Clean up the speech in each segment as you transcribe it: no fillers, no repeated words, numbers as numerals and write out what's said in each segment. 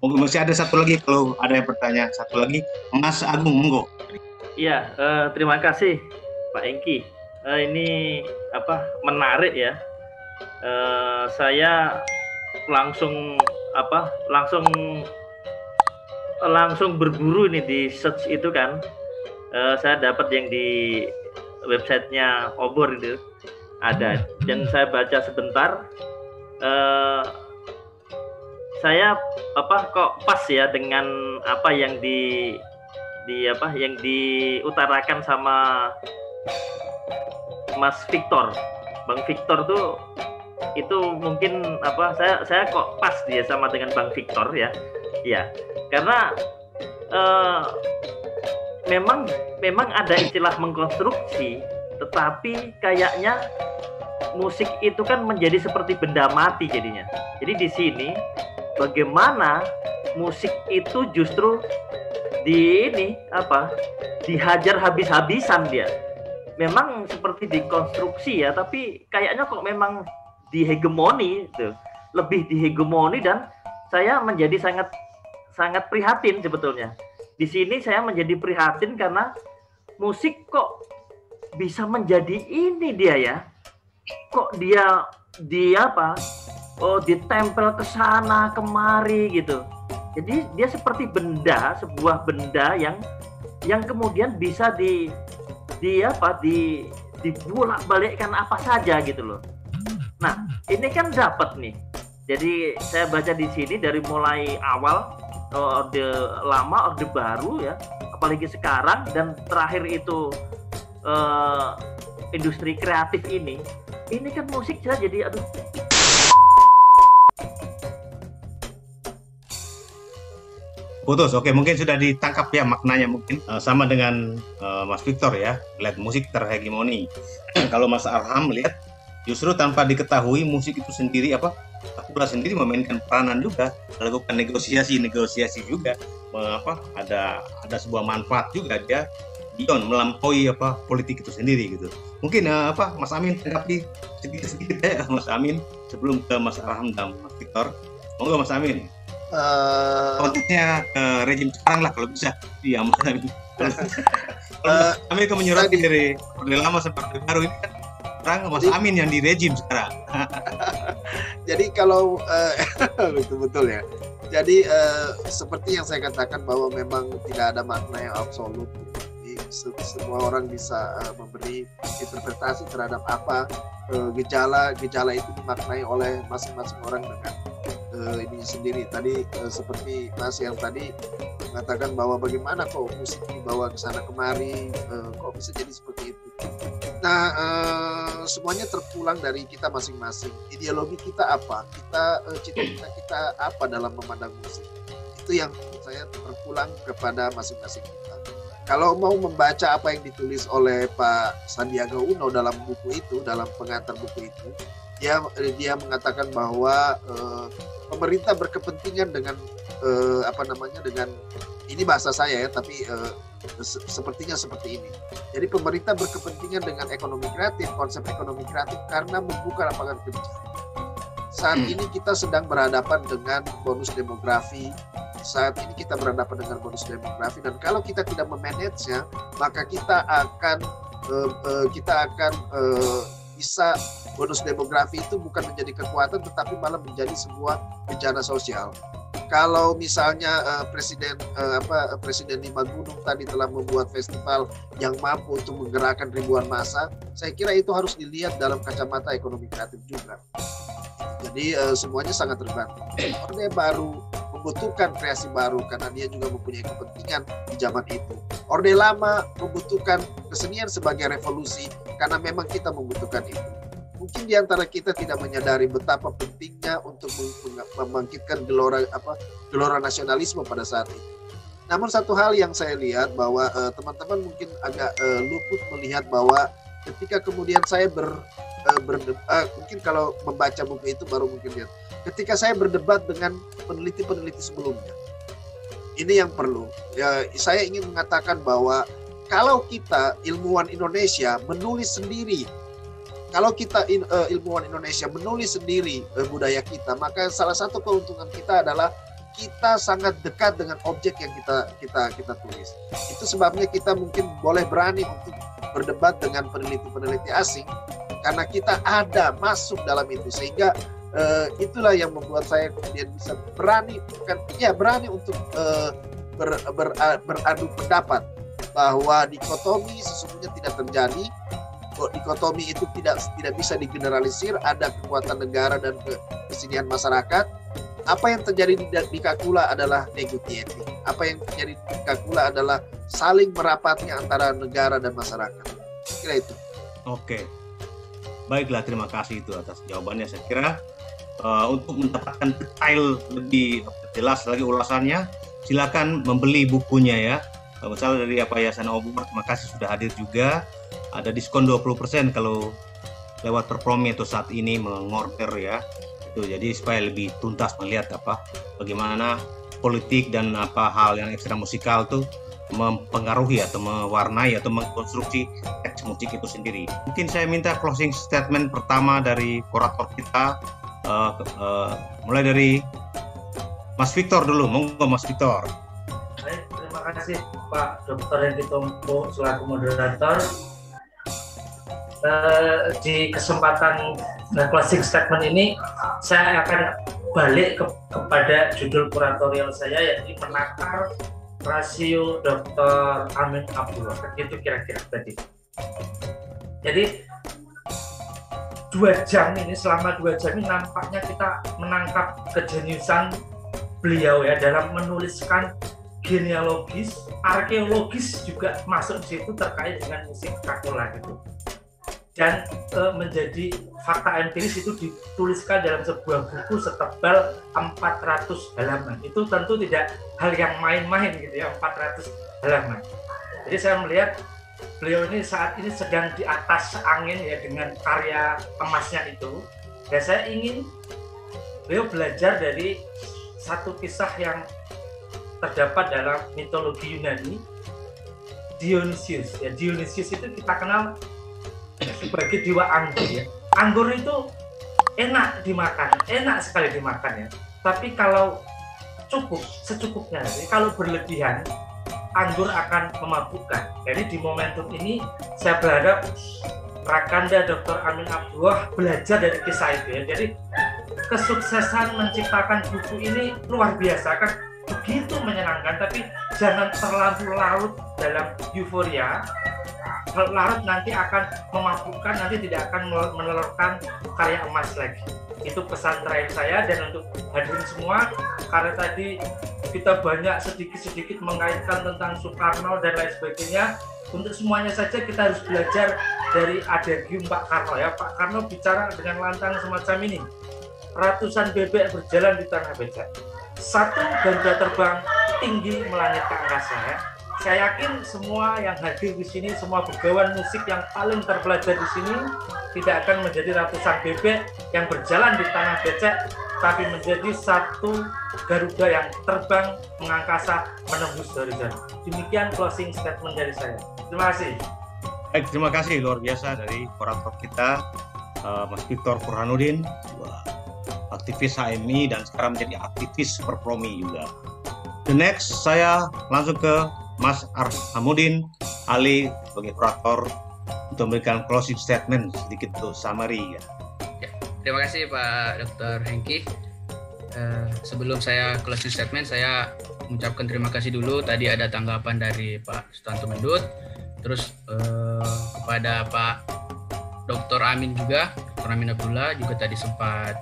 Mungkin masih ada satu lagi kalau ada yang bertanya. Satu lagi, Mas Agung, monggo. Iya, terima kasih Pak Engki. Ini menarik ya. Saya langsung langsung berburu ini di search itu kan. Saya dapat yang di websitenya Obor itu ada, dan saya baca sebentar. Saya kok pas ya dengan apa yang yang diutarakan sama Mas Victor, Bang Victor tuh itu mungkin saya kok pas dia sama dengan Bang Victor ya, karena memang ada istilah mengkonstruksi, tetapi kayaknya musik itu kan menjadi seperti benda mati jadinya. Jadi di sini bagaimana musik itu justru dihajar habis-habisan dia. Memang seperti dikonstruksi ya, tapi kayaknya kok memang dihegemoni gitu. Lebih dihegemoni, dan saya menjadi sangat prihatin sebetulnya. Di sini saya menjadi prihatin karena musik kok bisa menjadi ini dia ya. Kok dia ditempel ke sana kemari gitu. Jadi dia seperti sebuah benda yang kemudian bisa dibolak-balikkan apa saja gitu loh. Nah, ini kan dapat nih. Jadi saya baca di sini dari mulai awal Orde Lama, Orde Baru ya, apalagi sekarang, dan terakhir itu industri kreatif ini kan musik saya jadi Putus. Oke, mungkin sudah ditangkap ya maknanya, mungkin sama dengan Mas Victor ya, lihat musik terhegemoni. Kalau Mas Arham melihat justru tanpa diketahui musik itu sendiri Sakura sendiri memainkan peranan juga, melakukan negosiasi juga, ada sebuah manfaat juga dia beyond melampaui politik itu sendiri gitu. Mungkin Mas Amin tanggapi sedikit ya Mas Amin sebelum ke Mas Arham dan Mas Victor. Monggo Mas Amin. Konteksnya ke rejim sekarang lah kalau bisa. Iya Mas Amin. Mas Amin kan menyurati dari Orde Lama sampai Orde Baru, ini kan sekarang Mas Amin yang di rejim sekarang. Jadi kalau betul ya. Jadi seperti yang saya katakan bahwa memang tidak ada makna yang absolut. Semua orang bisa memberi interpretasi terhadap apa gejala itu dimaknai oleh masing-masing orang dengan ini sendiri. Tadi seperti Mas yang tadi mengatakan bahwa bagaimana kok musik dibawa ke sana kemari, kok bisa jadi seperti itu. Nah, semuanya terpulang dari kita masing-masing. Ideologi kita apa? Cita-cita kita apa dalam memandang musik? Itu yang saya terpulang kepada masing-masing kita. Kalau mau membaca apa yang ditulis oleh Pak Sandiaga Uno dalam buku itu, dalam pengantar buku itu, dia mengatakan bahwa pemerintah berkepentingan dengan dengan ini bahasa saya ya, tapi sepertinya seperti ini. Jadi pemerintah berkepentingan dengan ekonomi kreatif, konsep ekonomi kreatif, karena membuka lapangan kerja. Saat ini kita sedang berhadapan dengan bonus demografi. Saat ini kita berhadapan dengan bonus demografi, dan kalau kita tidak memanage-nya, maka kita akan bisa bonus demografi itu bukan menjadi kekuatan, tetapi malah menjadi sebuah bencana sosial. Kalau misalnya Presiden 5 Gunung tadi telah membuat festival yang mampu untuk menggerakkan ribuan massa, saya kira itu harus dilihat dalam kacamata ekonomi kreatif juga. Jadi semuanya sangat tergantung. Orde Baru membutuhkan kreasi baru karena dia juga mempunyai kepentingan di zaman itu. Orde Lama membutuhkan kesenian sebagai revolusi karena memang kita membutuhkan itu. Mungkin di antara kita tidak menyadari betapa pentingnya untuk membangkitkan gelora nasionalisme pada saat itu. Namun satu hal yang saya lihat bahwa teman-teman mungkin agak luput melihat bahwa ketika kemudian saya mungkin kalau membaca buku itu baru mungkin lihat. Ketika saya berdebat dengan peneliti-peneliti sebelumnya, ini yang perlu. Ya, saya ingin mengatakan bahwa kalau kita ilmuwan Indonesia menulis sendiri, ilmuwan Indonesia menulis sendiri budaya kita, maka salah satu keuntungan kita adalah kita sangat dekat dengan objek yang kita tulis. Itu sebabnya kita mungkin boleh berani untuk berdebat dengan peneliti-peneliti asing karena kita ada masuk dalam itu, sehingga itulah yang membuat saya kemudian bisa berani untuk beradu pendapat bahwa dikotomi sesungguhnya tidak terjadi. Dikotomi itu tidak bisa digeneralisir, ada kekuatan negara dan kesediaan masyarakat. Apa yang terjadi di Kakula adalah negotiating. Apa yang terjadi di Kakula adalah saling merapatnya antara negara dan masyarakat. Kira itu. Oke. Baiklah, terima kasih itu atas jawabannya. Saya kira untuk mendapatkan detail lebih jelas lagi ulasannya, silakan membeli bukunya ya. Misalnya dari Yayasan Obor, terima kasih sudah hadir juga. Ada diskon 20% kalau lewat Perpromi atau saat ini mengorder ya. Itu jadi supaya lebih tuntas melihat bagaimana politik dan hal yang ekstra musikal tuh mempengaruhi atau mewarnai atau mengkonstruksi teks musik itu sendiri. Mungkin saya minta closing statement pertama dari kurator kita, mulai dari Mas Victor dulu. Monggo Mas Victor. Baik, terima kasih Pak Dr. Hengki Tompo selaku moderator. Di kesempatan closing statement ini saya akan balik kepada judul kuratorial saya, yaitu Penakar Rasio Dr. Amin Abdullah. Itu kira-kira tadi. Jadi 2 jam ini, selama 2 jam ini nampaknya kita menangkap kejeniusan beliau ya dalam menuliskan genealogis, arkeologis juga masuk di situ terkait dengan musik Kakula gitu. Dan menjadi fakta empiris itu dituliskan dalam sebuah buku setebal 400 halaman. Itu tentu tidak hal yang main-main gitu ya, 400 halaman. Jadi saya melihat beliau ini saat ini sedang di atas angin ya dengan karya emasnya itu. Dan saya ingin beliau belajar dari satu kisah yang terdapat dalam mitologi Yunani, Dionysius. Ya, Dionysius itu kita kenal sebagai dewa anggur ya. Anggur itu enak dimakan, enak sekali dimakan ya. Tapi kalau secukupnya. Jadi kalau berlebihan, anggur akan memabukkan. Jadi di momentum ini saya berharap Rakanda Dr. Amin Abdullah belajar dari kisah itu ya. Jadi kesuksesan menciptakan buku ini luar biasa kan, begitu menyenangkan, tapi jangan terlalu larut dalam euforia. Larut nanti akan memabukkan, nanti tidak akan menelurkan karya emas lagi. Itu pesan terakhir saya. Dan untuk hadirin semua, karena tadi kita banyak sedikit-sedikit mengaitkan tentang Soekarno dan lain sebagainya, untuk semuanya saja kita harus belajar dari adagium Pak Karno ya. Pak Karno bicara dengan lantang semacam ini, ratusan bebek berjalan di tanah becek, satu garuda terbang tinggi melangit ke angkasa ya. Saya yakin semua yang hadir di sini, semua begawan musik yang paling terpelajar di sini tidak akan menjadi ratusan bebek yang berjalan di tanah becek, tapi menjadi satu garuda yang terbang mengangkasa menembus horizon. Demikian closing statement dari saya. Terima kasih. Baik, terima kasih luar biasa dari kurator kita, Mas Victor Burhanuddin, aktivis HMI dan sekarang menjadi aktivis Perpromi juga. The next, saya langsung ke Mas Arhamuddin Ali sebagai kurator untuk memberikan closing statement sedikit untuk summary ya. Terima kasih Pak Dr. Hengki. Sebelum saya closing statement, saya mengucapkan terima kasih dulu. Tadi ada tanggapan dari Pak Sutanto Mendut, terus kepada Pak Dr. Amin juga, Dr. Amin Abdullah juga tadi sempat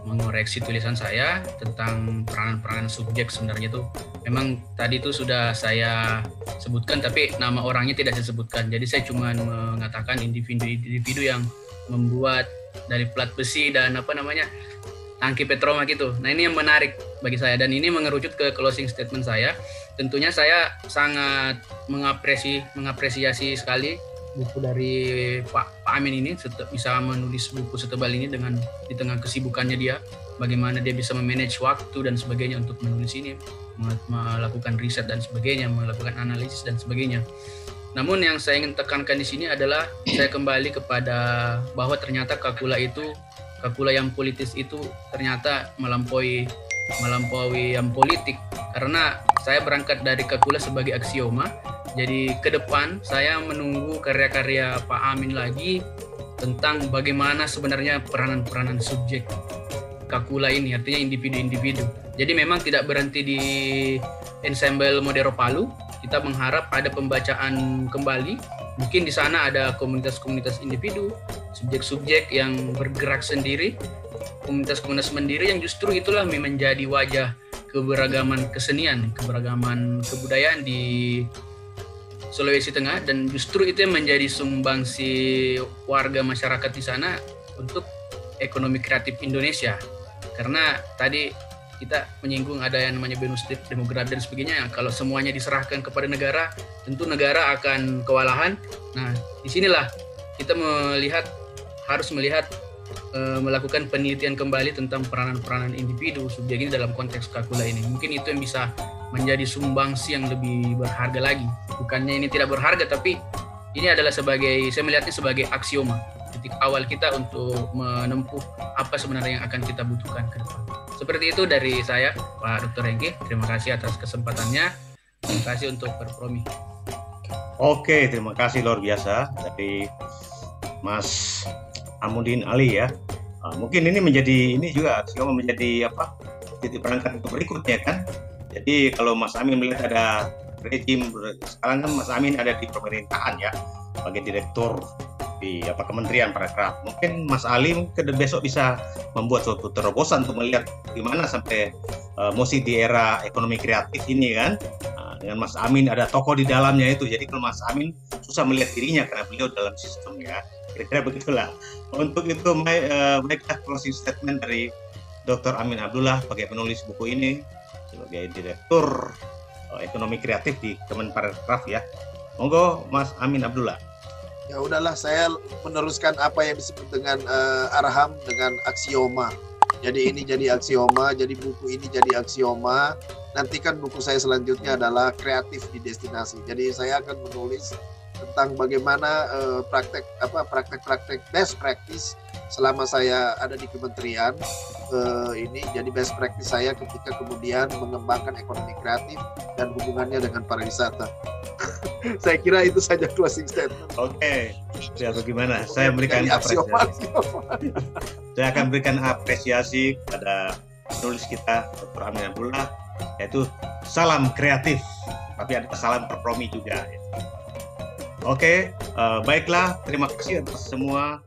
mengoreksi tulisan saya tentang peranan-peranan subjek. Sebenarnya itu memang tadi itu sudah saya sebutkan, tapi nama orangnya tidak saya sebutkan. Jadi saya cuma mengatakan individu-individu yang membuat dari plat besi dan tangki petroma gitu. Nah ini yang menarik bagi saya, dan ini mengerucut ke closing statement saya. Tentunya saya sangat mengapresiasi sekali buku dari Pak Amin ini, bisa menulis buku setebal ini dengan di tengah kesibukannya dia, bagaimana dia bisa memanage waktu dan sebagainya untuk menulis ini, melakukan riset dan sebagainya, melakukan analisis dan sebagainya. Namun yang saya ingin tekankan di sini adalah saya kembali kepada bahwa ternyata Kakula yang politis itu ternyata melampaui melampaui yang politik, karena saya berangkat dari Kakula sebagai aksioma. Jadi ke depan saya menunggu karya-karya Pak Amin lagi tentang bagaimana sebenarnya peranan-peranan subjek Kakula ini, artinya individu-individu. Jadi memang tidak berhenti di ensemble Modero Palu, kita mengharap ada pembacaan kembali. Mungkin di sana ada komunitas-komunitas individu, subjek-subjek yang bergerak sendiri, komunitas-komunitas sendiri yang justru itulah menjadi wajah keberagaman kesenian, keberagaman kebudayaan di Sulawesi Tengah, dan justru itu yang menjadi sumbangsi warga masyarakat di sana untuk ekonomi kreatif Indonesia. Karena tadi kita menyinggung ada yang namanya bonus demografi dan sebagainya. Kalau semuanya diserahkan kepada negara, tentu negara akan kewalahan. Nah, disinilah kita harus melihat melakukan penelitian kembali tentang peranan-peranan individu subjek ini dalam konteks Kakula ini. Mungkin itu yang bisa menjadi sumbangsi yang lebih berharga lagi. Bukannya ini tidak berharga, tapi ini adalah saya melihatnya sebagai aksioma, titik awal kita untuk menempuh apa sebenarnya yang akan kita butuhkan ke depan. Seperti itu dari saya, Pak Dr. Hengki. Terima kasih atas kesempatannya. Terima kasih untuk berpromi. Oke, terima kasih luar biasa dari Mas Amudin Ali ya. Mungkin ini juga aksioma menjadi titik berangkat untuk berikutnya kan. Jadi kalau Mas Amin melihat ada rejim, sekarang kan Mas Amin ada di pemerintahan ya, sebagai direktur di Kementerian Parekraf. Mungkin Mas Ali besok bisa membuat suatu terobosan untuk melihat gimana sampai musik di era ekonomi kreatif ini kan. Dengan Mas Amin ada tokoh di dalamnya itu. Jadi kalau Mas Amin susah melihat dirinya karena beliau dalam sistemnya. Kira-kira begitulah. Untuk itu baiklah closing statement dari Dr. Amin Abdullah sebagai penulis buku ini, sebagai direktur ekonomi kreatif di Kemenparekraf ya. Monggo Mas Amin Abdullah. Ya udahlah, saya meneruskan apa yang disebut dengan Arham dengan aksioma. Jadi ini jadi aksioma, jadi buku ini jadi aksioma. Nanti kan buku saya selanjutnya adalah kreatif di destinasi. Jadi saya akan menulis tentang bagaimana praktek-praktek best practice selama saya ada di kementerian ini. Jadi best practice saya ketika kemudian mengembangkan ekonomi kreatif dan hubungannya dengan pariwisata. Saya kira itu saja closing statement. Oke, ya bagaimana? Saya berikan apresiasi. Saya akan berikan apresiasi kepada penulis kita Dr. Amin Abdullah, yaitu salam kreatif, tapi ada salam berpromi juga. Oke, baiklah, terima kasih atas semua